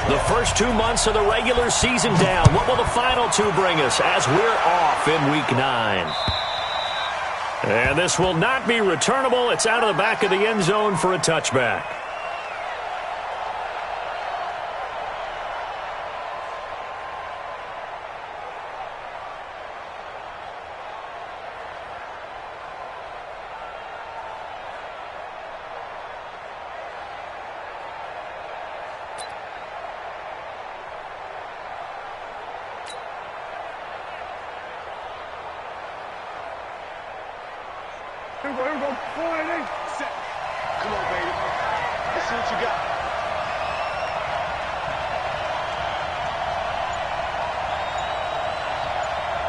The first 2 months of the regular season down. What will the final two bring us as we're off in Week 9? And this will not be returnable. It's out of the back of the end zone for a touchback. Here we go. 4-8. Set. Come on, baby. Let's see what you got.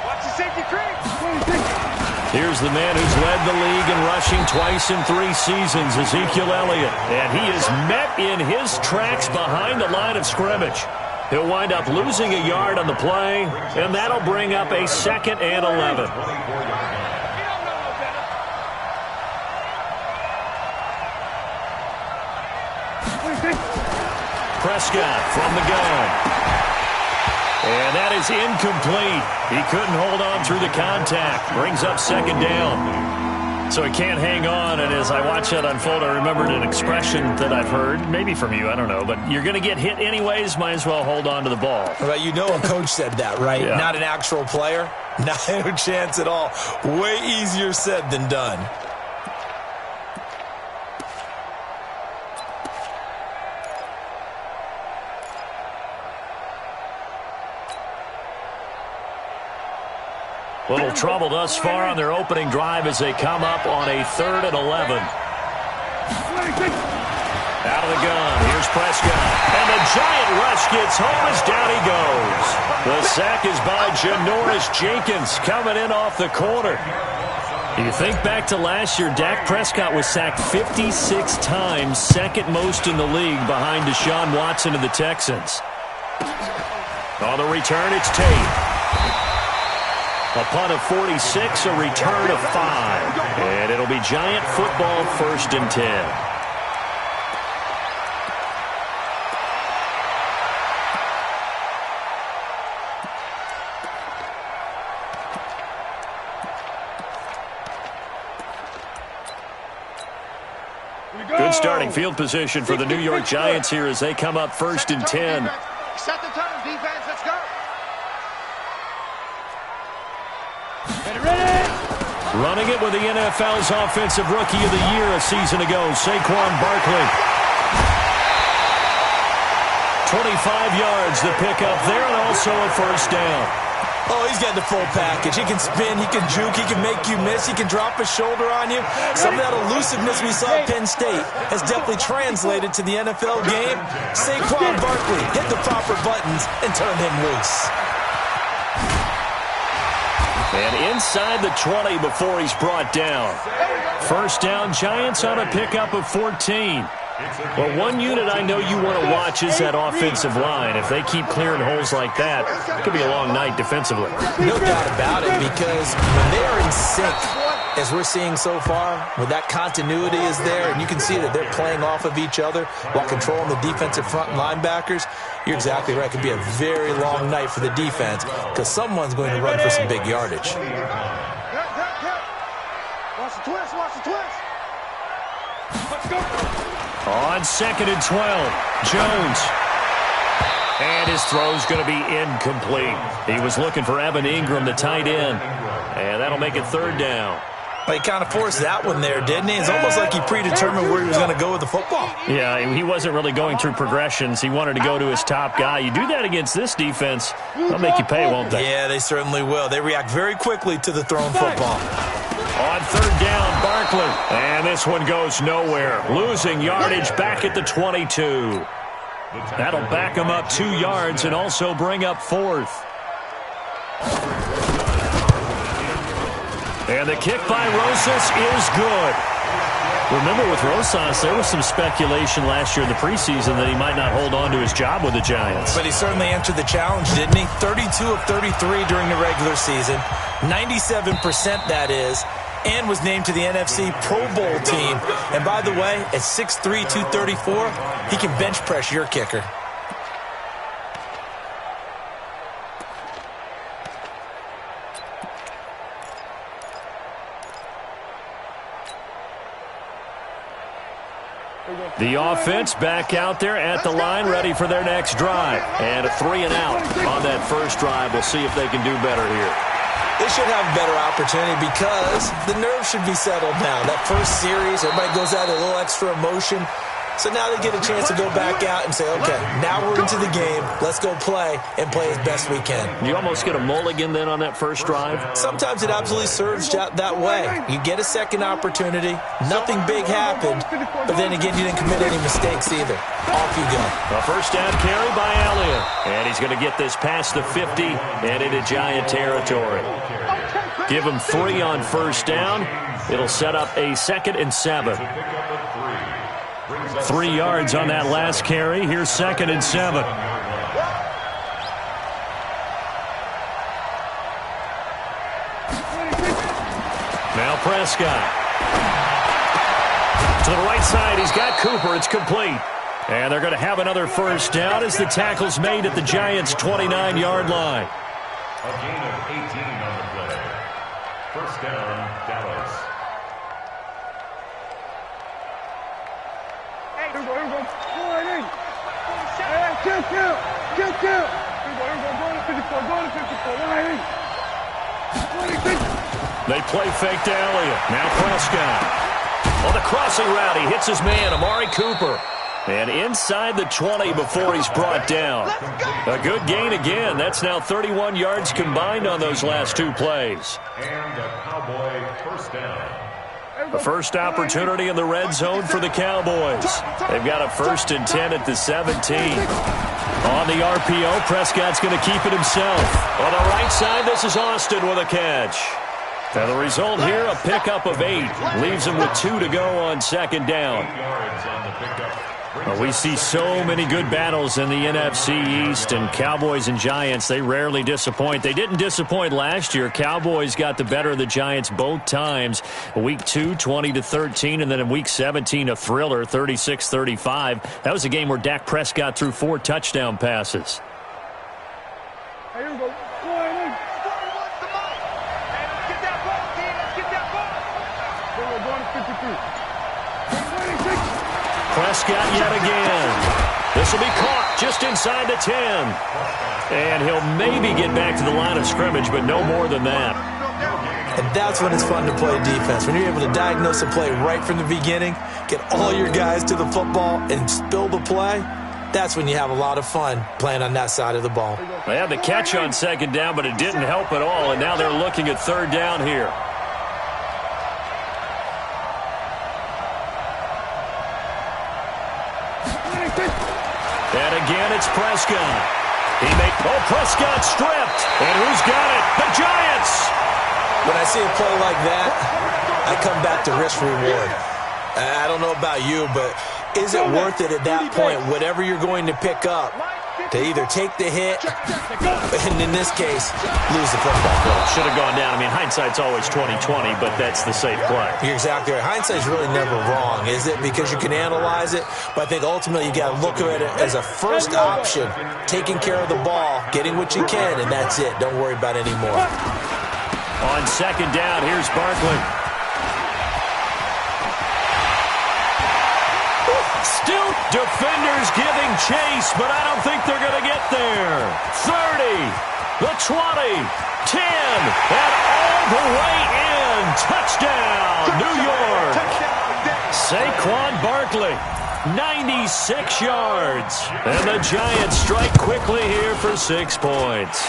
Watch the safety creep. Here's the man who's led the league in rushing twice in 3 seasons, Ezekiel Elliott. And he is met in his tracks behind the line of scrimmage. He'll wind up losing a yard on the play, and that'll bring up a 2nd and 11. Prescott from the gun. And that is incomplete. He couldn't hold on through the contact. Brings up 2nd down. So he can't hang on. And as I watch that unfold, I remembered an expression that I've heard, maybe from you, I don't know. But you're going to get hit anyways, might as well hold on to the ball. Well, you know a coach said that, right? Yeah. Not an actual player. Not a chance at all. Way easier said than done. Little trouble thus far on their opening drive as they come up on a 3rd and 11. Out of the gun. Here's Prescott. And the giant rush gets home as down he goes. The sack is by Janoris Jenkins coming in off the corner. You think back to last year, Dak Prescott was sacked 56 times, 2nd most in the league behind Deshaun Watson of the Texans. On the return, it's Tate. A punt of 46, a return of 5. And it'll be Giant football 1st and 10. Good starting field position for the New York Giants here as they come up 1st and 10. Set the turn, defense. Let's go. Running it with the NFL's Offensive Rookie of the Year a season ago, Saquon Barkley. 25 yards the pickup there, and also a 1st down. Oh, he's got the full package. He can spin, he can juke, he can make you miss, he can drop a shoulder on you. Some of that elusiveness we saw at Penn State has definitely translated to the NFL game. Saquon Barkley hit the proper buttons and turned him loose. And inside the 20 before he's brought down. 1st down, Giants on a pickup of 14. Well, one unit I know you want to watch is that offensive line. If they keep clearing holes like that, it could be a long night defensively. No doubt about it, because when they are in sync, as we're seeing so far, when that continuity is there, and you can see that they're playing off of each other while controlling the defensive front and linebackers, you're exactly right. It could be a very long night for the defense because someone's going to run for some big yardage. Watch the twist. Watch the twist. Let's go. On 2nd and 12, Jones. And his throw's going to be incomplete. He was looking for Evan Ingram, the tight end. And that'll make it 3rd down. Well, he kind of forced that one there, didn't he? It's almost like he predetermined where he was going to go with the football. Yeah, he wasn't really going through progressions. He wanted to go to his top guy. You do that against this defense, they'll make you pay, won't they? Yeah, they certainly will. They react very quickly to the thrown football. On 3rd down, Barkley. And this one goes nowhere. Losing yardage back at the 22. That'll back him up 2 yards and also bring up 4th. And the kick by Rosas is good. Remember, with Rosas, there was some speculation last year in the preseason that he might not hold on to his job with the Giants. But he certainly answered the challenge, didn't he? 32 of 33 during the regular season. 97% that is. And was named to the NFC Pro Bowl team. And by the way, at 6'3", 234, he can bench press your kicker. The offense back out there at the line, ready for their next drive. And a 3 and out on that first drive. We'll see if they can do better here. They should have a better opportunity because the nerves should be settled now. That first series, everybody goes out a little extra emotion. So now they get a chance to go back out and say, okay, now we're into the game. Let's go play and play as best we can. You almost get a mulligan then on that first drive? Sometimes it absolutely serves that way. You get a second opportunity. Nothing big happened. But then again, you didn't commit any mistakes either. Off you go. A first down carry by Elliott. And he's going to get this past the 50 and into Giant territory. Give him 3 on first down. It'll set up a 2nd and 7. 3 yards on that last carry. Here's 2nd and 7. Now Prescott. To the right side, he's got Cooper. It's complete. And they're going to have another first down as the tackle's made at the Giants' 29-yard line. A gain of 18 on the play. First down, Dallas. They play fake to Elliott. Now Prescott. On the crossing route, he hits his man, Amari Cooper. And inside the 20 before he's brought down. A good gain again. That's now 31 yards combined on those last 2 plays. And a Cowboy first down. The first opportunity in the red zone for the Cowboys. They've got a 1st and 10 at the 17. On the RPO, Prescott's going to keep it himself. On the right side, this is Austin with a catch. And the result here, a pickup of 8. Leaves him with 2 to go on 2nd down. 8 yards on the pickup. We see so many good battles in the NFC East, and Cowboys and Giants, they rarely disappoint. They didn't disappoint last year. Cowboys got the better of the Giants both times. Week 2, 20-13, and then in Week 17, a thriller, 36-35. That was a game where Dak Prescott threw 4 touchdown passes. Here we go. Get that ball, team. Let's get that ball. We're going to 53. Prescott yet again. This will be caught just inside the 10. And he'll maybe get back to the line of scrimmage, but no more than that. And that's when it's fun to play defense. When you're able to diagnose a play right from the beginning, get all your guys to the football, and spill the play, that's when you have a lot of fun playing on that side of the ball. They had the catch on 2nd down, but it didn't help at all, and now they're looking at 3rd down here. And again, it's Prescott. Prescott stripped. And who's got it? The Giants. When I see a play like that, I come back to risk reward. I don't know about you, but is it worth it at that point, whatever you're going to pick up, to either take the hit, and in this case, lose the football? Should have gone down. I mean, hindsight's always 20/20, but that's the safe play. You're exactly right. Hindsight's really never wrong, is it? Because you can analyze it, but I think ultimately you got to look at it as a first option, taking care of the ball, getting what you can, and that's it. Don't worry about any more. On 2nd down, here's Barkley. Still defenders giving chase, but I don't think they're going to get there. 30, the 20, 10, and all the way in. Touchdown, New York. Saquon Barkley, 96 yards. And the Giants strike quickly here for 6 points.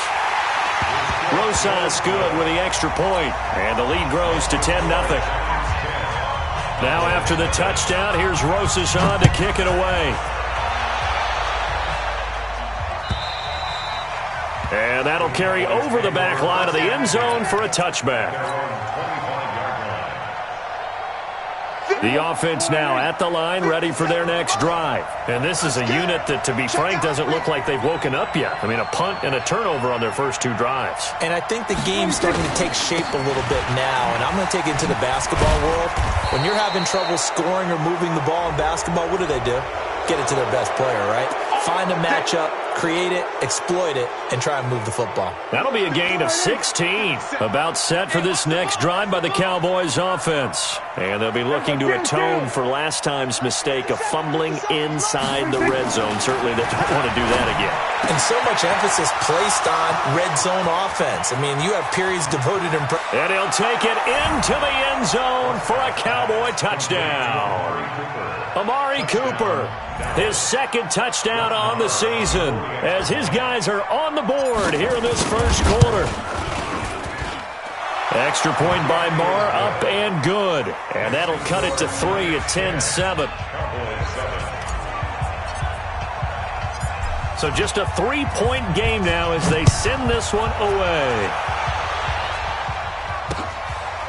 Rosas good with the extra point, and the lead grows to 10-0. Now after the touchdown, here's Rosas on to kick it away. And that'll carry over the back line of the end zone for a touchback. The offense now at the line, ready for their next drive. And this is a unit that, to be frank, doesn't look like they've woken up yet. I mean, a punt and a turnover on their first 2 drives. And I think the game's starting to take shape a little bit now. And I'm going to take it to the basketball world. When you're having trouble scoring or moving the ball in basketball, what do? Get it to their best player, right? Find a matchup, create it, exploit it, and try and move the football. That'll be a gain of 16. About set for this next drive by the Cowboys offense. And they'll be looking to atone for last time's mistake of fumbling inside the red zone. Certainly they don't want to do that again. And so much emphasis placed on red zone offense. I mean, you have periods devoted in... And he'll take it into the end zone for a Cowboy touchdown. Amari Cooper, his second touchdown on the season, as his guys are on the board here in this first quarter. Extra point by Marr, up and good. And that'll cut it to 3 at 10-7. So just a 3-point game now as they send this one away.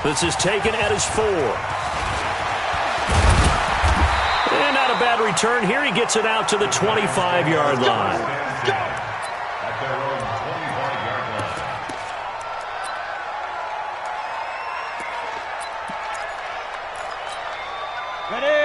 This is taken at his 4. And not a bad return here. He gets it out to the 25-yard line.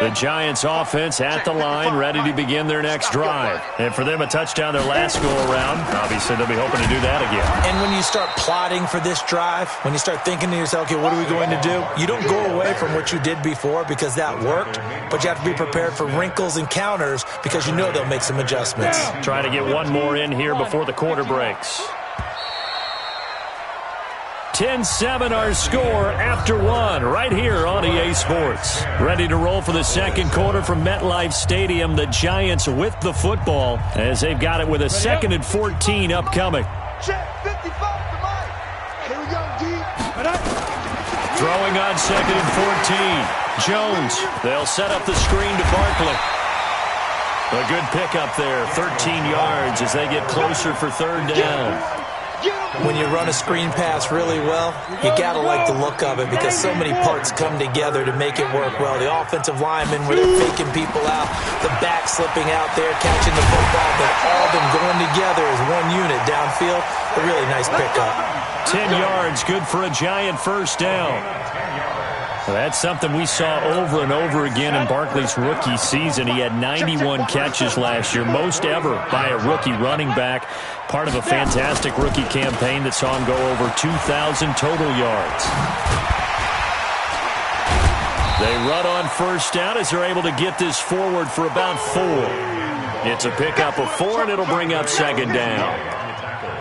The Giants offense at the line, ready to begin their next drive. And for them, a touchdown their last go-around. Obviously, they'll be hoping to do that again. And when you start plotting for this drive, when you start thinking to yourself, okay, what are we going to do? You don't go away from what you did before because that worked, but you have to be prepared for wrinkles and counters because you know they'll make some adjustments. Try to get one more in here before the quarter breaks. 10-7 our score after one right here on EA Sports. Ready to roll for the second quarter from MetLife Stadium. The Giants with the football as they've got it with a 2nd and 14 upcoming. Check 55 to Mike. Here we go, D. Throwing on 2nd and 14. Jones. They'll set up the screen to Barkley. A good pickup there. 13 yards as they get closer for 3rd down. When you run a screen pass really well, you got to like the look of it because so many parts come together to make it work well. The offensive linemen where they're faking people out, the back slipping out there, catching the football, but all of them going together as one unit downfield. A really nice pickup. 10 yards, good for a Giant first down. Well, that's something we saw over and over again in Barkley's rookie season. He had 91 catches last year, most ever by a rookie running back. Part of a fantastic rookie campaign that saw him go over 2,000 total yards. They run on first down as they're able to get this forward for about 4. It's a pickup of 4, and it'll bring up 2nd down.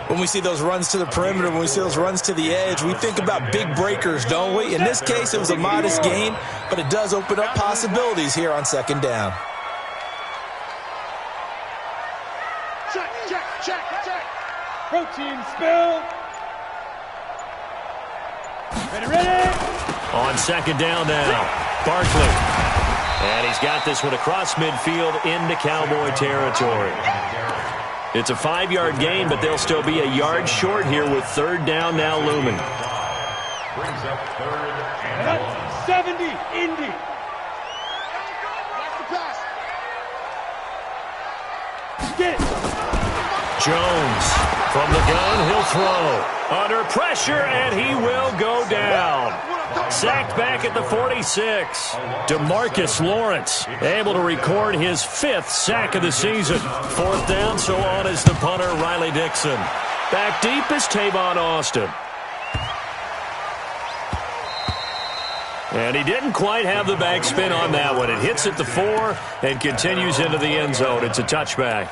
When we see those runs to the perimeter, when we see those runs to the edge, we think about big breakers, don't we? In this case, it was a modest gain, but it does open up possibilities here on 2nd down. Check, check, check, check. Protein spill. Ready. On 2nd down now, Barkley. And he's got this one across midfield into Cowboy territory. It's a 5-yard gain, but they'll still be a yard short here with 3rd down now looming. Brings up 3rd and 70, Indy. Get. Jones from the gun, he'll throw. Under pressure, and he will go down. Sacked back at the 46. DeMarcus Lawrence able to record his 5th sack of the season. 4th down, so on is the punter, Riley Dixon. Back deep is Tavon Austin. And he didn't quite have the backspin on that one. It hits at the 4 and continues into the end zone. It's a touchback.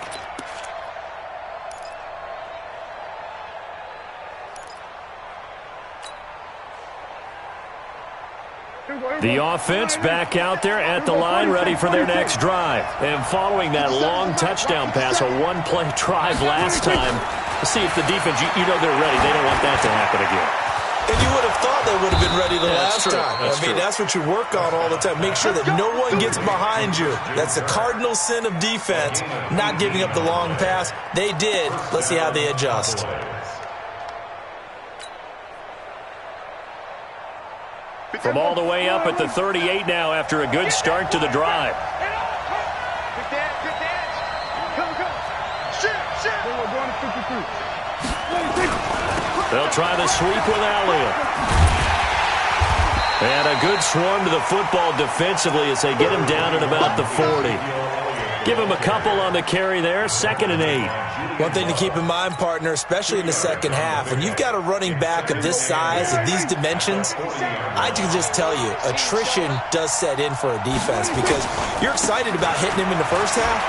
The offense back out there at the line, ready for their next drive. And following that long touchdown pass, a one-play drive last time, let's see if the defense, you know they're ready. They don't want that to happen again. And you would have thought they would have been ready the last time. That's what you work on all the time. Make sure that no one gets behind you. That's the cardinal sin of defense, not giving up the long pass. They did. Let's see how they adjust. From all the way up at the 38 now after a good start to the drive. Good dance. Come. Shit. We're going to 53. They'll try the sweep with Elliott. And a good swarm to the football defensively as they get him down at about the 40. Give him a couple on the carry there, 2nd and 8. One thing to keep in mind, partner, especially in the second half, when you've got a running back of this size, of these dimensions, I can just tell you, attrition does set in for a defense because you're excited about hitting him in the first half.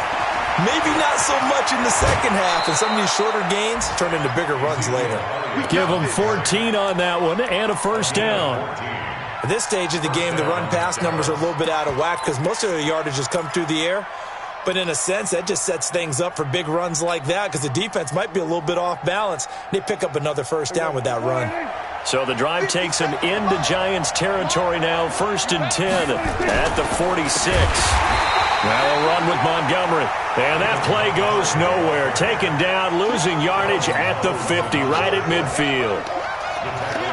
Maybe not so much in the second half, and some of these shorter gains turn into bigger runs later. Give him 14 on that one and a first down. At this stage of the game, the run-pass numbers are a little bit out of whack because most of their yardage has come through the air. But in a sense, that just sets things up for big runs like that because the defense might be a little bit off balance. They pick up another first down with that run. So the drive takes them into Giants territory now, 1st and 10 at the 46. Now a run with Montgomery. And that play goes nowhere. Taken down, losing yardage at the 50, right at midfield.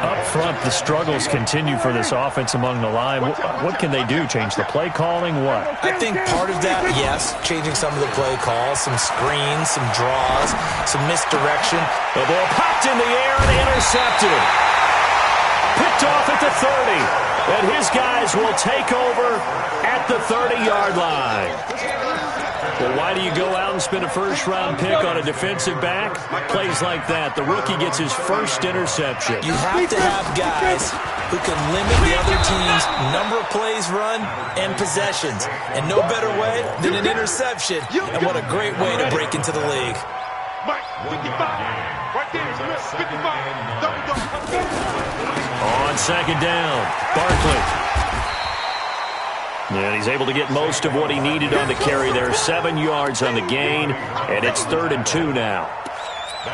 Up front, the struggles continue for this offense among the line. What can they do? Change the play calling? What? I think part of that, yes, changing some of the play calls, some screens, some draws, some misdirection. The ball popped in the air and intercepted. Picked off at the 30. And his guys will take over at the 30-yard line. Well, why do you go out and spend a first-round pick on a defensive back? Plays like that. The rookie gets his first interception. You have to have guys who can limit the other team's number of plays run and possessions. And no better way than an interception. And what a great way to break into the league. Mike, 55. Right there, Smith, 55. On 2nd down, Barkley. And he's able to get most of what he needed on the carry there. 7 yards on the gain, and it's 3rd and 2 now.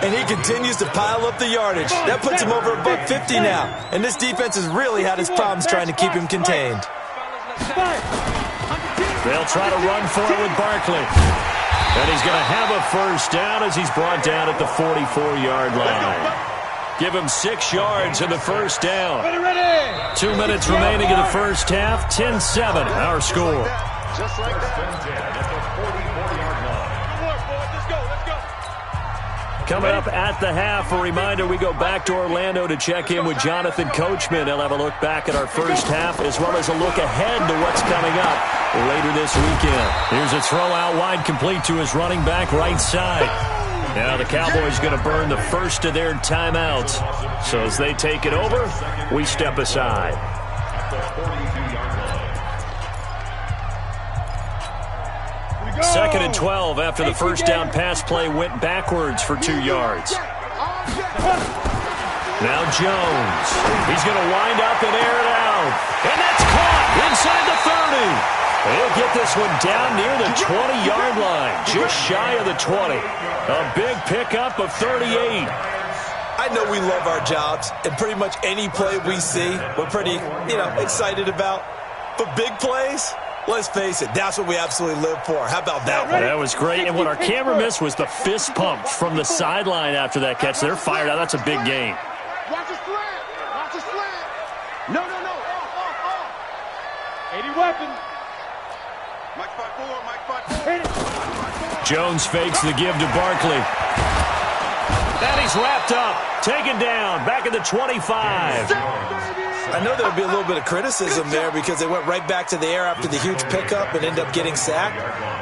And he continues to pile up the yardage. That puts him over $150 now. And this defense has really had its problems trying to keep him contained. They'll try to run for it with Barkley. And he's going to have a first down as he's brought down at the 44-yard line. Give him 6 yards in the first down. 2 minutes remaining in the first half. 10-7, our score. Just like that. Coming up at the half, a reminder, we go back to Orlando to check in with Jonathan Coachman. He'll have a look back at our first half as well as a look ahead to what's coming up later this weekend. Here's a throw out wide, complete to his running back right side. Now the Cowboys going to burn the first of their timeouts. So as they take it over, we step aside. 2nd and 12 after the first down pass play went backwards for 2 yards. Now Jones. He's going to wind up and air it out. And that's caught inside the 30. He'll get this one down near the 20-yard line, just shy of the 20. A big pickup of 38. I know we love our jobs, and pretty much any play we see, we're pretty, excited about. But big plays, let's face it, that's what we absolutely live for. How about that one? That was great, and what our camera missed was the fist pump from the sideline after that catch. They're fired out. That's a big game. Watch the slant. Watch the slant. No. Off. 80 weapons. Mike 5-4, Mike 5-4. Jones fakes the give to Barkley. And he's wrapped up, taken down, back at the 25. I know there would be a little bit of criticism there because they went right back to the air after the huge pickup and end up getting sacked.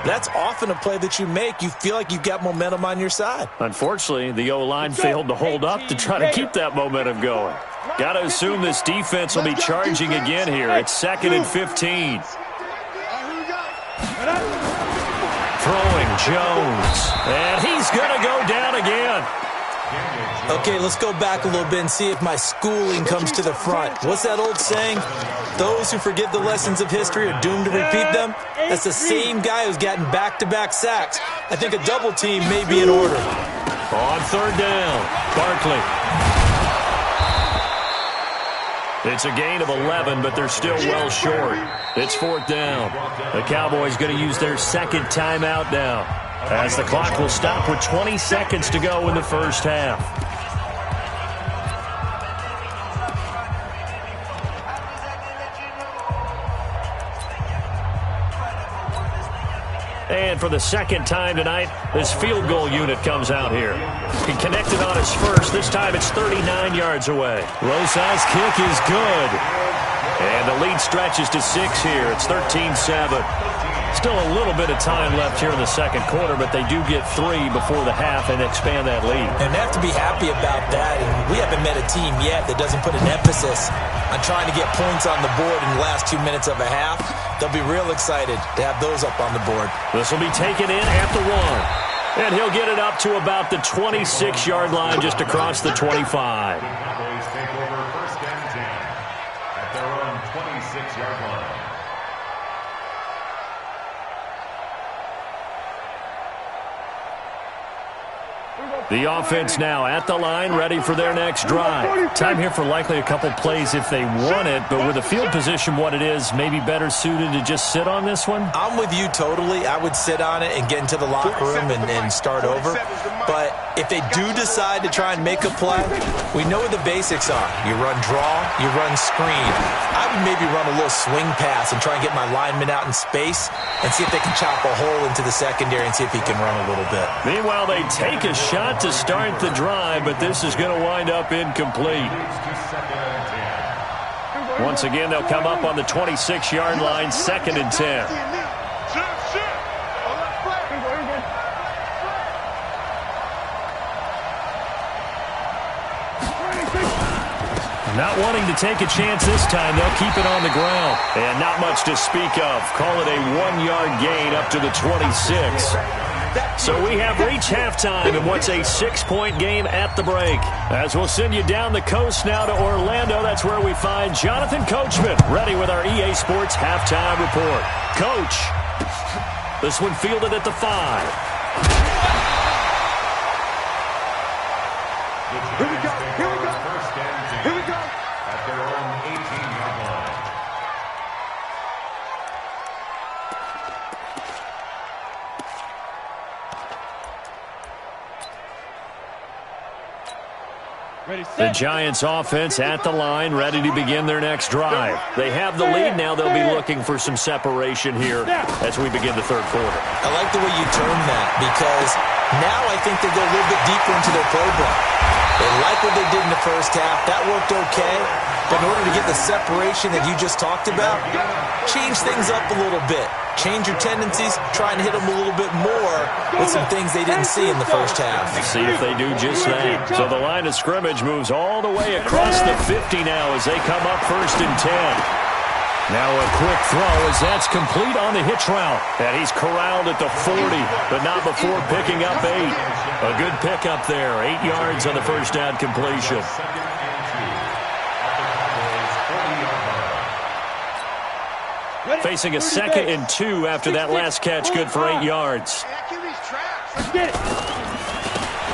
That's often a play that you make. You feel like you've got momentum on your side. Unfortunately, the O-line failed to hold up to try to keep that momentum going. Got to assume this defense will be charging again here. It's 2nd and 15. Throwing Jones. And he's going to go down again. Okay, let's go back a little bit and see if my schooling comes to the front. What's that old saying? Those who forget the lessons of history are doomed to repeat them. That's the same guy who's gotten back-to-back sacks. I think a double team may be in order. On 3rd down, Barkley. It's a gain of 11, but they're still well short. It's 4th down. The Cowboys going to use their 2nd timeout now, as the clock will stop with 20 seconds to go in the first half. And for the 2nd time tonight, this field goal unit comes out here. He connected on his first. This time it's 39 yards away. Low-size kick is good. And the lead stretches to 6 here. It's 13-7. Still a little bit of time left here in the second quarter, but they do get 3 before the half and expand that lead. And they have to be happy about that. And we haven't met a team yet that doesn't put an emphasis on trying to get points on the board in the last 2 minutes of a half. They'll be real excited to have those up on the board. This will be taken in at the 1. And he'll get it up to about the 26-yard line, just across the 25. Cowboys take over first and 10 at their own 26-yard line. The offense now at the line, ready for their next drive. Time here for likely a couple plays if they want it, but with the field position what it is, maybe better suited to just sit on this one? I'm with you totally. I would sit on it and get into the locker room and start over. But if they do decide to try and make a play, we know what the basics are. You run draw, you run screen. I would maybe run a little swing pass and try and get my lineman out in space and see if they can chop a hole into the secondary and see if he can run a little bit. Meanwhile, they take a shot to start the drive, but this is going to wind up incomplete. Once again, they'll come up on the 26-yard line, 2nd and 10. Not wanting to take a chance this time, they'll keep it on the ground. And not much to speak of. Call it a 1-yard gain up to the 26. So we have reached halftime in what's a 6-point game at the break. As we'll send you down the coast now to Orlando, that's where we find Jonathan Coachman, ready with our EA Sports halftime report. Coach, this one fielded at the 5. Here we go. Here we go. First and 10 Here we go. at their own 18-yard line. The Giants offense at the line, ready to begin their next drive. They have the lead now. They'll be looking for some separation here as we begin the third quarter. I like the way you term that because now I think they go a little bit deeper into their playbook. They like what they did in the first half. That worked okay. But in order to get the separation that you just talked about, change things up a little bit. Change your tendencies. Try and hit them a little bit more with some things they didn't see in the first half. See if they do just that. So the line of scrimmage moves all the way across the 50 now as they come up 1st and 10. Now a quick throw as that's complete on the hitch route. And he's corralled at the 40, but not before picking up 8. A good pickup there. 8 yards on the first down completion. Facing a 2nd and 2 after that last catch, good for 8 yards.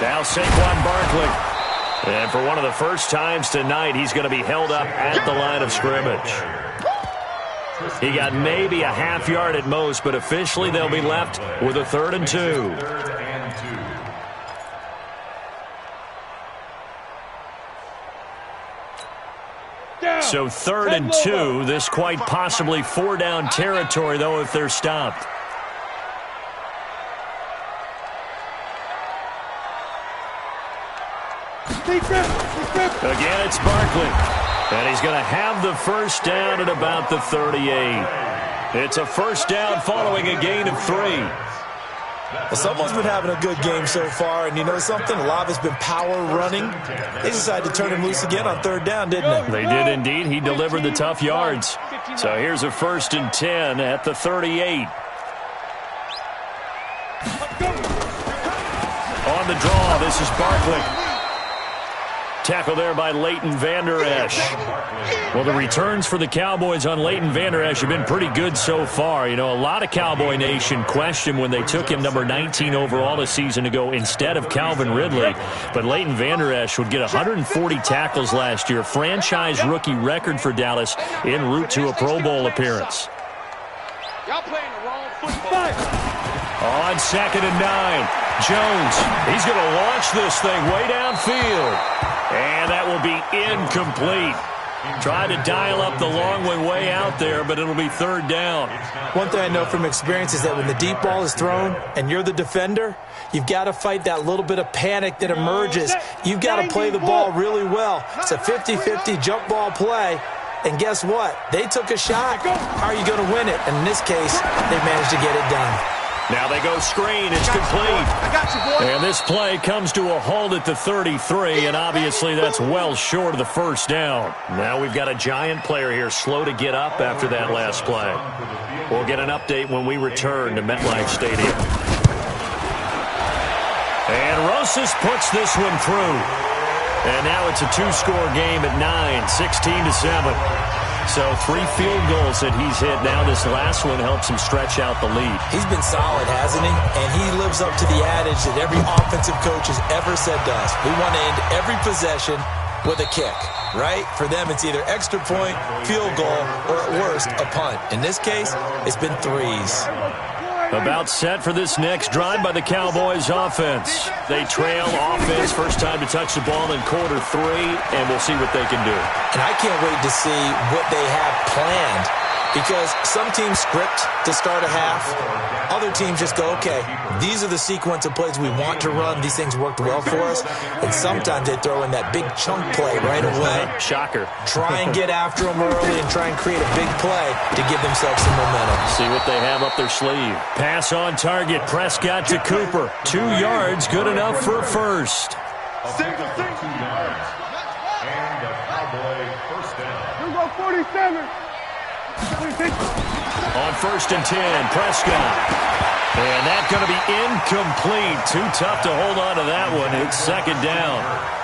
Now Saquon Barkley. And for one of the first times tonight, he's going to be held up at the line of scrimmage. He got maybe a half yard at most, but officially they'll be left with a 3rd and 2. So 3rd and 2, this quite possibly 4-down territory, though, if they're stopped. Again, it's Barkley. And he's going to have the first down at about the 38. It's a first down following a gain of 3. Well, someone's been having a good game so far, and you know something? A lot of it's been power running. They decided to turn him loose again on 3rd down, didn't they? They did indeed. He delivered the tough yards. So here's a 1st and 10 at the 38. On the draw, this is Barkley. Tackle there by Leighton Vander Esch. Well, the returns for the Cowboys on Leighton Vander Esch have been pretty good so far. You know, a lot of Cowboy Nation questioned when they took him number 19 overall a season ago instead of Calvin Ridley. But Leighton Vander Esch would get 140 tackles last year, franchise rookie record for Dallas en route to a Pro Bowl appearance. Y'all playing the wrong football. On 2nd and 9, Jones, he's going to launch this thing way downfield. And that will be incomplete. Try to dial up the long way out there, but it'll be 3rd down. One thing I know from experience is that when the deep ball is thrown and you're the defender, you've got to fight that little bit of panic that emerges. You've got to play the ball really well. It's a 50-50 jump ball play. And guess what? They took a shot. How are you going to win it? And in this case, they managed to get it done. Now they go screen. It's complete. I got you, boy. And this play comes to a halt at the 33, and obviously that's well short of the first down. Now we've got a Giant player here slow to get up after that last play. We'll get an update when we return to MetLife Stadium. And Rosas puts this one through. And now it's a two-score game at 9, 16-7. So 3 field goals that he's hit. Now this last one helps him stretch out the lead. He's been solid, hasn't he? And he lives up to the adage that every offensive coach has ever said to us. We want to end every possession with a kick, right? For them, it's either extra point, field goal, or at worst, a punt. In this case, it's been threes. About set for this next drive by the Cowboys offense. They trail offense, first time to touch the ball in quarter 3, and we'll see what they can do. And I can't wait to see what they have planned, because some teams script to start a half. Other teams just go, okay, these are the sequence of plays we want to run. These things worked well for us. And sometimes they throw in that big chunk play right away. Shocker. Try and get after them early and try and create a big play to give themselves some momentum. See what they have up their sleeve. Pass on target. Prescott to Cooper. 2 yards, good enough for a first. Single. 2 yards. And the Cowboy first down. Here we go, 47. On first and 10, Prescott. And that's going to be incomplete. Too tough to hold on to that one. It's second down.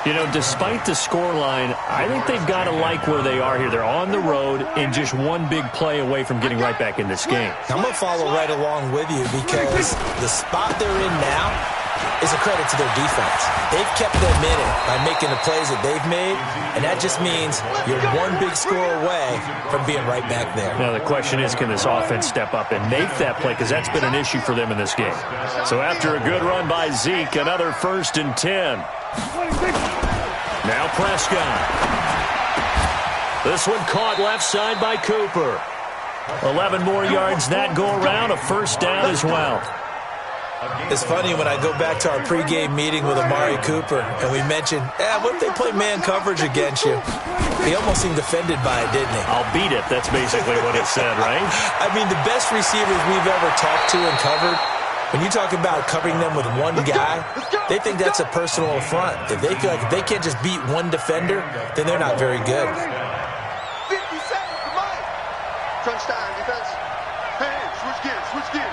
You know, despite the scoreline, I think they've got to like where they are here. They're on the road and just one big play away from getting right back in this game. I'm going to follow right along with you, because the spot they're in now is a credit to their defense. They've kept them in it by making the plays that they've made, and that just means you're one big score away from being right back there. Now the question is, can this offense step up and make that play, because that's been an issue for them in this game. So after a good run by Zeke, another first and 10. Now Prescott. This one caught left side by Cooper. 11 more yards that go around, a first down as well. It's funny when I go back to our pregame meeting with Amari Cooper and we mentioned, what if they play man coverage against you? He almost seemed offended by it, didn't he? I'll beat it. That's basically what it said, right? I mean, the best receivers we've ever talked to and covered, when you talk about covering them with one guy, they think that's a personal affront. If they feel like if they can't just beat one defender, then they're not very good. 50 seconds, come on. Crunch time, defense. Hey, switch gears.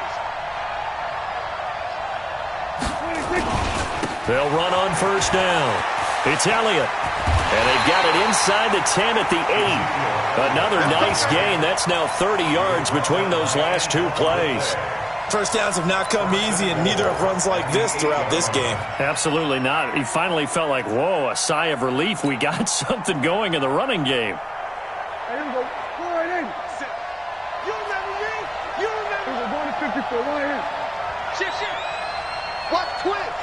They'll run on first down. It's Elliott. And they've got it inside the 10 at the 8. Another nice gain. That's now 30 yards between those last 2 plays. First downs have not come easy, and neither have runs like this throughout this game. Absolutely not. He finally felt like, whoa, a sigh of relief. We got something going in the running game. Hey, here we go. Go right in. You remember me? You remember? We're going to 54. Right in. Shift. Watch twins.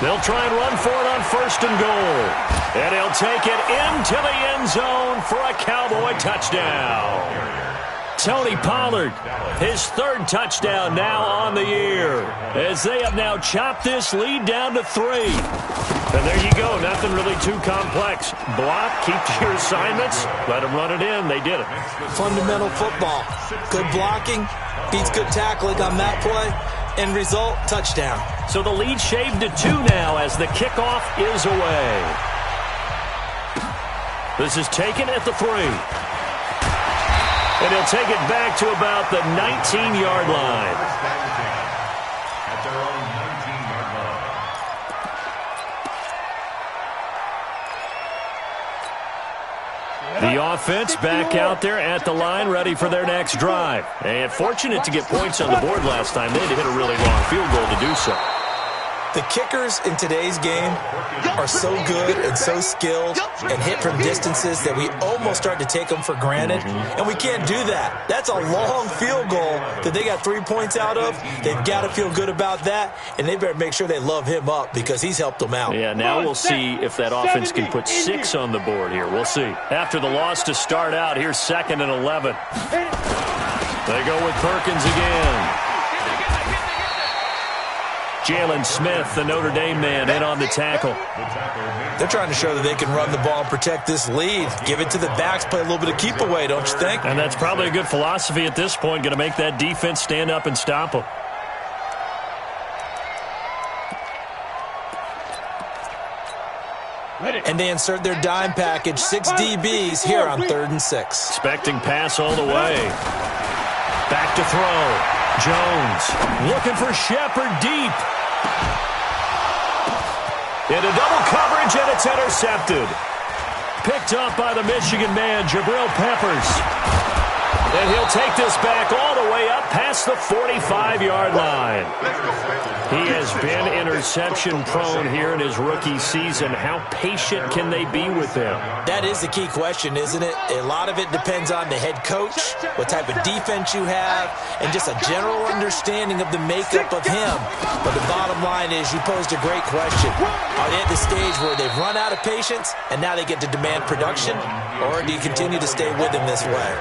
They'll try and run for it on first and goal. And he'll take it into the end zone for a Cowboy touchdown. Tony Pollard, his 3rd touchdown now on the year, as they have now chopped this lead down to 3. And there you go, nothing really too complex. Block, keep to your assignments, let them run it in. They did it. Fundamental football. Good blocking beats good tackling on that play. End result, touchdown. So the lead shaved to 2 now as the kickoff is away. This is taken at the 3. And he'll take it back to about the 19-yard line. At their own 19-yard line. The offense back out there at the line, ready for their next drive. And fortunate to get points on the board last time. They had to hit a really long field goal to do so. The kickers in today's game are so good and so skilled and hit from distances that we almost start to take them for granted. And we can't do that. That's a long field goal that they got 3 points out of. They've got to feel good about that, and they better make sure they love him up because he's helped them out. Yeah, now we'll see if that offense can put 6 on the board here. We'll see. After the loss to start out, here's 2nd and 11. They go with Perkins again. Jalen Smith, the Notre Dame man, in on the tackle. They're trying to show that they can run the ball and protect this lead. Give it to the backs, play a little bit of keep away, don't you think? And that's probably a good philosophy at this point, going to make that defense stand up and stop them. And they insert their dime package, 6 DBs here on 3rd and 6. Expecting pass all the way. Back to throw. Jones looking for Shepard deep. Into double coverage, and it's intercepted. Picked up by the Michigan man, Jabril Peppers. And he'll take this back all the way up past the 45-yard line. He has been interception-prone here in his rookie season. How patient can they be with him? That is the key question, isn't it? A lot of it depends on the head coach, what type of defense you have, and just a general understanding of the makeup of him. But the bottom line is you posed a great question. Are they at the stage where they've run out of patience and now they get to demand production? Or do you continue to stay with him this way?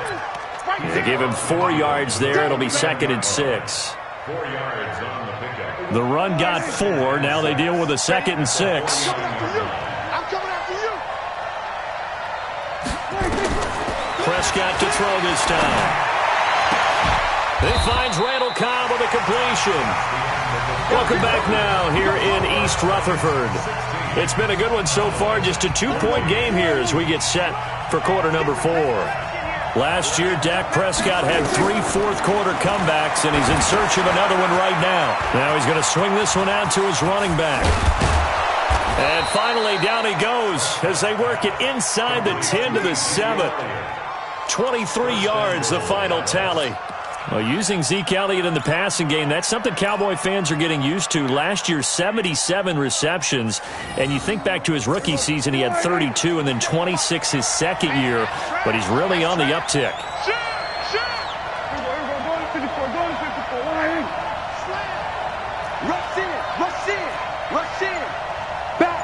They give him 4 yards there. It'll be 2nd and 6. 4 yards on the pickup. The run got 4. Now they deal with a 2nd and 6. I'm coming after you. Prescott to throw this time. He finds Randall Cobb with a completion. Welcome back now here in East Rutherford. It's been a good one so far. Just a 2-point game here as we get set for quarter number 4. Last year, Dak Prescott had 3 fourth-quarter comebacks, and he's in search of another one right now. Now he's going to swing this one out to his running back. And finally, down he goes as they work it inside the 10 to the 7. 23 yards, the final tally. Well, using Zeke Elliott in the passing game, that's something Cowboy fans are getting used to. Last year, 77 receptions. And you think back to his rookie season, he had 32 and then 26 his second year. But he's really on the uptick. Rush in. Back.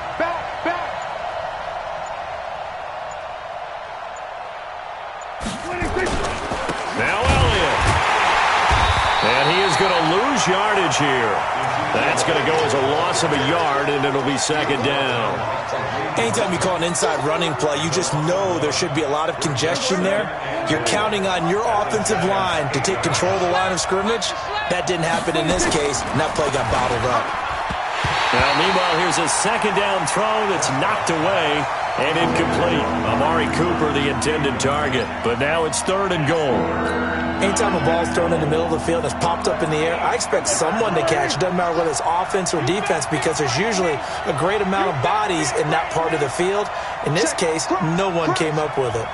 Now Elliott. And he is going to lose yardage here. That's going to go as a loss of a yard, and it'll be 2nd down. Anytime you call an inside running play, you just know there should be a lot of congestion there. You're counting on your offensive line to take control of the line of scrimmage. That didn't happen in this case, and that play got bottled up. Now, meanwhile, here's a 2nd down throw that's knocked away and incomplete. Amari Cooper, the intended target. But now it's 3rd and goal. Anytime a ball's thrown in the middle of the field and it's popped up in the air, I expect someone to catch. It doesn't matter whether it's offense or defense because there's usually a great amount of bodies in that part of the field. In this case, no one came up with it.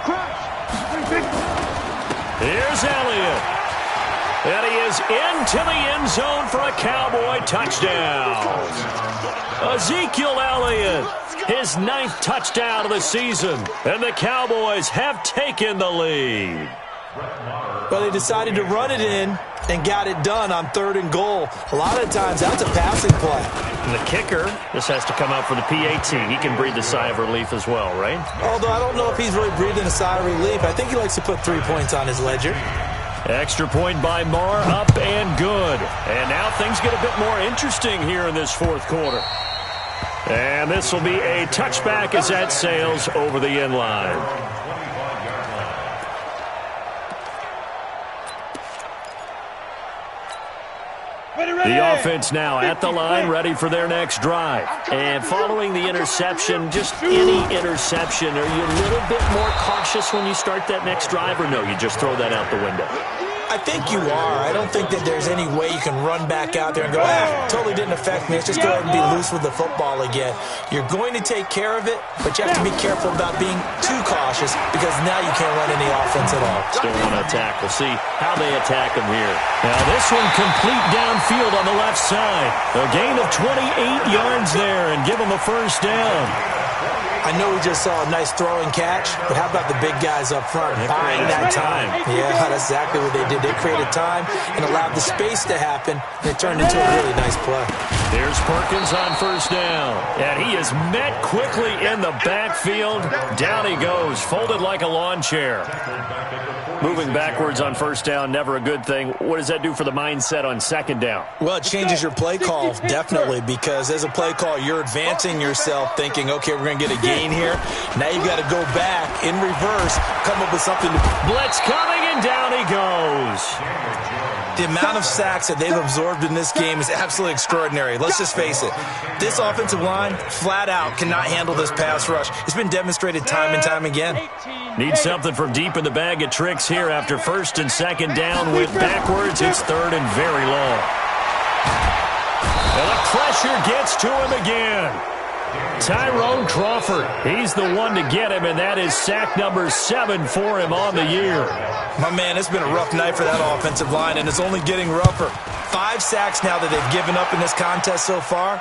Here's Elliott. And he is into the end zone for a Cowboy touchdown. Ezekiel Elliott, his 9th touchdown of the season. And the Cowboys have taken the lead. But they decided to run it in and got it done on 3rd and goal. A lot of times, that's a passing play. And the kicker, this has to come out for the PAT. He can breathe a sigh of relief as well, right? Although I don't know if he's really breathing a sigh of relief. I think he likes to put 3 points on his ledger. Extra point by Marr, up and good. And now things get a bit more interesting here in this 4th quarter. And this will be a touchback as that sails over the end line. The offense now at the line, ready for their next drive. And following the interception, just any interception, are you a little bit more cautious when you start that next drive, or no, you just throw that out the window? I think you are. I don't think that there's any way you can run back out there and go, totally didn't affect me. Let's just go ahead and be loose with the football again. You're going to take care of it, but you have to be careful about being too cautious because now you can't run any offense at all. Still want to attack. We'll see how they attack him here. Now this one complete downfield on the left side. A gain of 28 yards there and give him a 1st down. I know we just saw a nice throw and catch, but how about the big guys up front buying that time? Yeah, that's exactly what they did. They created time and allowed the space to happen, and it turned into a really nice play. Here's Perkins on 1st down, and he is met quickly in the backfield. Down he goes, folded like a lawn chair. Moving backwards on first down, never a good thing. What does that do for the mindset on second down? Well, it changes your play call, definitely, because as a play call, you're advancing yourself thinking, okay, we're going to get a gain here. Now you've got to go back in reverse, come up with something. Blitz coming, and down he goes. The amount of sacks that they've absorbed in this game is absolutely extraordinary. Let's just face it. This offensive line, flat out, cannot handle this pass rush. It's been demonstrated time and time again. Need something from deep in the bag of tricks here after first and second down. Went backwards. It's third and very long. And the pressure gets to him again. Tyrone Crawford, he's the one to get him, and that is sack number 7 for him on the year. My man, it's been a rough night for that offensive line, and it's only getting rougher. 5 sacks now that they've given up in this contest so far.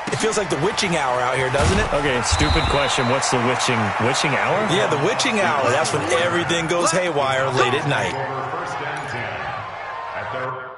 It feels like the witching hour out here, doesn't it? Okay, stupid question. What's the witching hour? Yeah, the witching hour. That's when everything goes haywire late at night. First and 10 at their own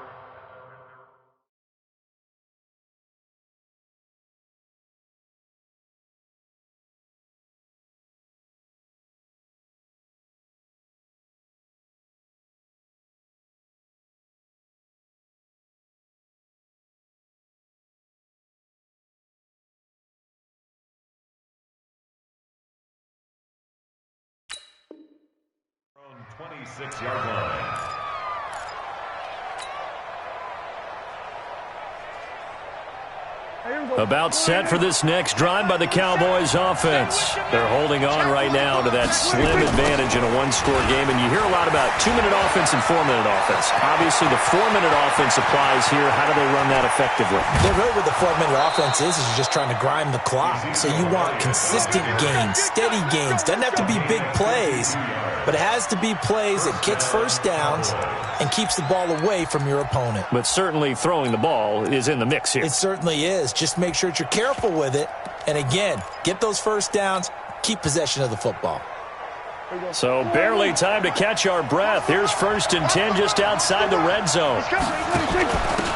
26-yard line. About set for this next drive by the Cowboys offense. They're holding on right now to that slim advantage in a one-score game, and you hear a lot about 2-minute offense and 4-minute offense. Obviously, the 4-minute offense applies here. How do they run that effectively? They're really what the 4-minute offense is you're just trying to grind the clock. So you want consistent gains, steady gains. Doesn't have to be big plays, but it has to be plays that gets first downs and keeps the ball away from your opponent. But certainly throwing the ball is in the mix here. It certainly is. Just make sure that you're careful with it. And again, get those first downs, keep possession of the football. So barely time to catch our breath. Here's first and 10 just outside the red zone.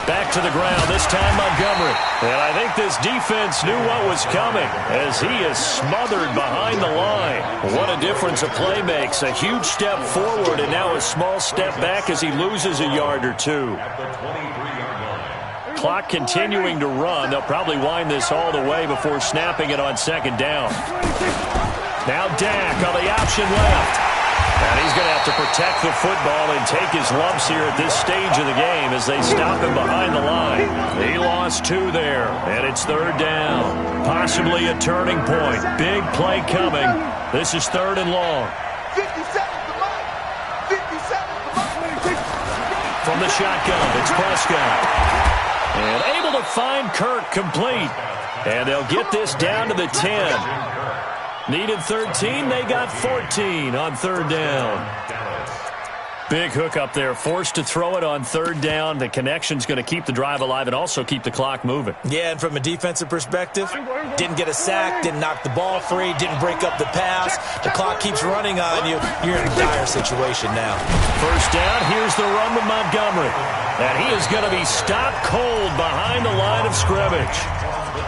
Back to the ground, this time Montgomery. And I think this defense knew what was coming as he is smothered behind the line. What a difference a play makes. A huge step forward and now a small step back as he loses a yard or two. Clock continuing to run. They'll probably wind this all the way before snapping it on second down. Now Dak on the option left. And he's going to have to protect the football and take his lumps here at this stage of the game as they stop him behind the line. He lost 2 there, and it's third down. Possibly a turning point. Big play coming. This is third and long. 57 to mine. 57 to mine. From the shotgun, it's Prescott. And able to find Kirk complete. And they'll get this down to the 10. Needed 13, they got 14 on third down. Big hook up there, forced to throw it on third down. The connection's going to keep the drive alive and also keep the clock moving. Yeah, and from a defensive perspective, didn't get a sack, didn't knock the ball free, didn't break up the pass. The clock keeps running on you. You're in a dire situation now. First down, here's the run with Montgomery. And he is going to be stopped cold behind the line of scrimmage.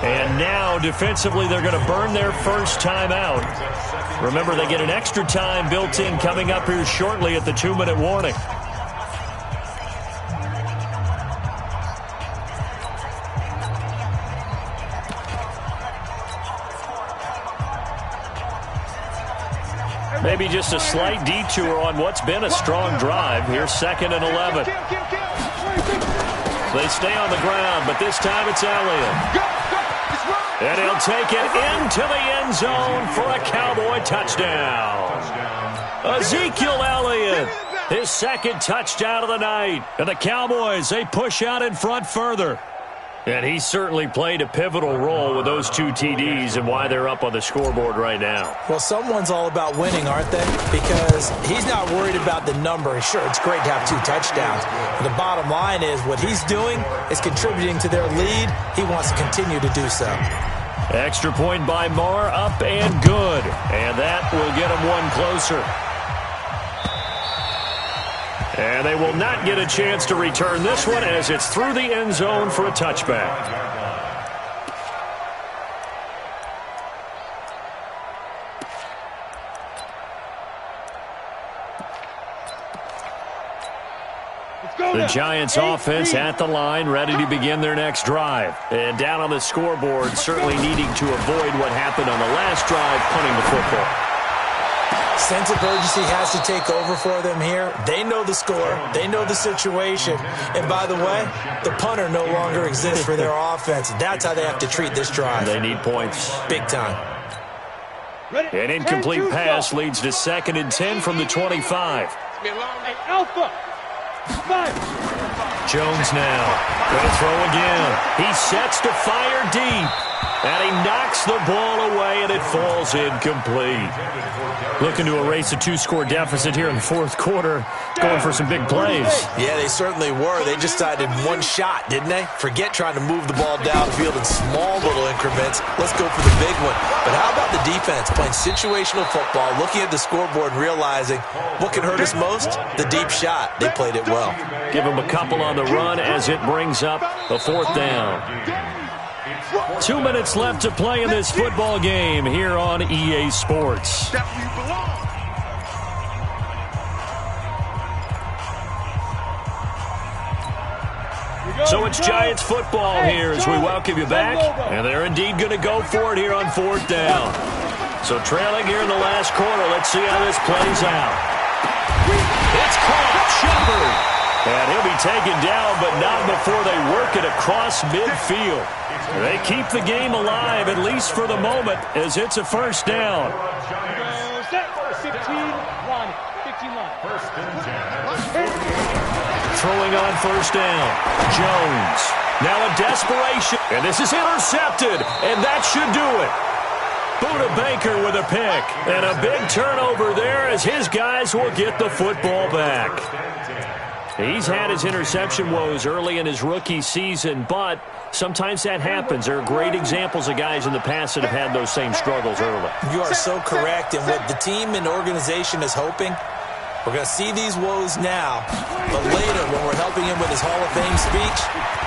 And now, defensively, they're going to burn their first time out. Remember, they get an extra time built in coming up here shortly at the 2-minute warning. Maybe just a slight detour on what's been a strong drive. Here's second and 11. They stay on the ground, but this time it's Elliott. And he'll take it into the end zone for a Cowboy touchdown. Ezekiel Elliott, his second touchdown of the night. And the Cowboys, they push out in front further. And he certainly played a pivotal role with those 2 TDs and why they're up on the scoreboard right now. Well, someone's all about winning, aren't they? Because he's not worried about the number. Sure, it's great to have 2 touchdowns. But the bottom line is what he's doing is contributing to their lead. He wants to continue to do so. Extra point by Marr, up and good. And that will get him one closer. And they will not get a chance to return this one as it's through the end zone for a touchback. The Giants offense at the line, ready to begin their next drive. And down on the scoreboard, certainly needing to avoid what happened on the last drive, punting the football. Sense of urgency has to take over for them here. They know the score. They know the situation. And by the way, the punter no longer exists for their offense. That's how they have to treat this drive. They need points. Big time. An incomplete pass leads to 2nd and 10 from the 25. Alpha. Jones now. Going to throw again. He sets to fire deep. And he knocks the ball away, and it falls incomplete. Looking to erase a 2-score deficit here in the fourth quarter. Going for some big plays. Yeah, they certainly were. They just decided one shot, didn't they? Forget trying to move the ball downfield in small little increments. Let's go for the big one. But how about the defense playing situational football, looking at the scoreboard and realizing what can hurt us most? The deep shot. They played it well. Give him a couple on the run as it brings up a 4th down. 2 minutes left to play in this football game here on EA Sports. So it's Giants football here as we welcome you back. And they're indeed going to go for it here on 4th down. So trailing here in the last quarter. Let's see how this plays out. It's caught. Shepard. And he'll be taken down, but not before they work it across midfield. They keep the game alive, at least for the moment, as it's a 1st down. 15 line. Throwing on 1st down. Jones. Now a desperation. And this is intercepted, and that should do it. Buda Baker with a pick. And a big turnover there as his guys will get the football back. He's had his interception woes early in his rookie season, but sometimes that happens. There are great examples of guys in the past that have had those same struggles early. You are so correct. And what the team and organization is hoping, we're going to see these woes now, but later when we're helping him with his Hall of Fame speech,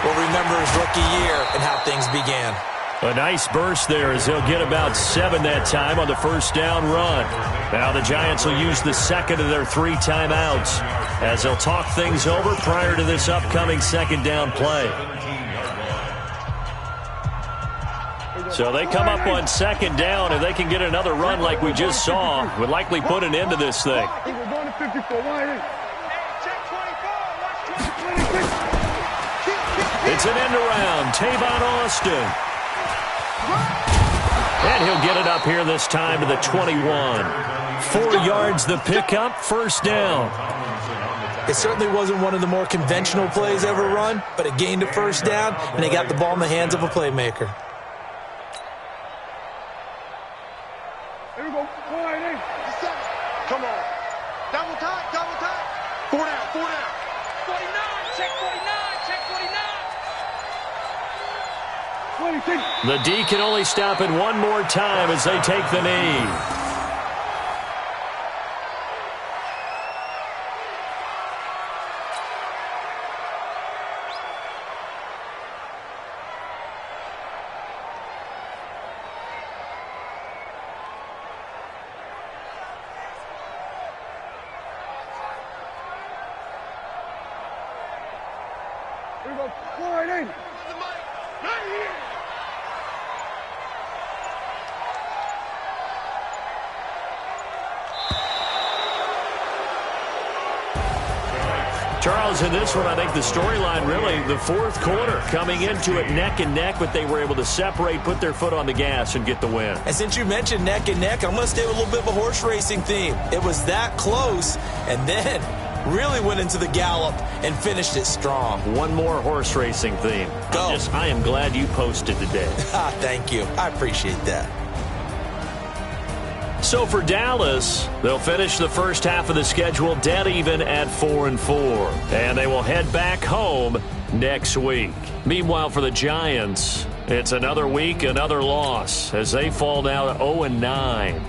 we'll remember his rookie year and how things began. A nice burst there as they'll get about 7 that time on the 1st down run. Now the Giants will use the 2nd of their 3 timeouts as they'll talk things over prior to this upcoming 2nd down play. So they come up on 2nd down. If they can get another run like we just saw, would likely put an end to this thing. We're going to 54. It's an end around. Tavon Austin. And he'll get it up here this time to the 21. 4 yards the pickup, 1st down. It certainly wasn't one of the more conventional plays ever run, but it gained a 1st down, and they got the ball in the hands of a playmaker. Here we go. 4-8. Come on. Double time. 4 down. 49. Check 49. The D can only stop it one more time as they take the knee. Here we go. 4-8. Charles, in this one, I think the storyline really, the 4th quarter, coming into it neck and neck, but they were able to separate, put their foot on the gas, and get the win. And since you mentioned neck and neck, I'm going to stay with a little bit of a horse racing theme. It was that close, and then really went into the gallop and finished it strong. One more horse racing theme. Go. I am glad you posted today. Thank you. I appreciate that. So for Dallas, they'll finish the first half of the schedule dead even at 4-4. And they will head back home next week. Meanwhile, for the Giants, it's another week, another loss as they fall down 0-9.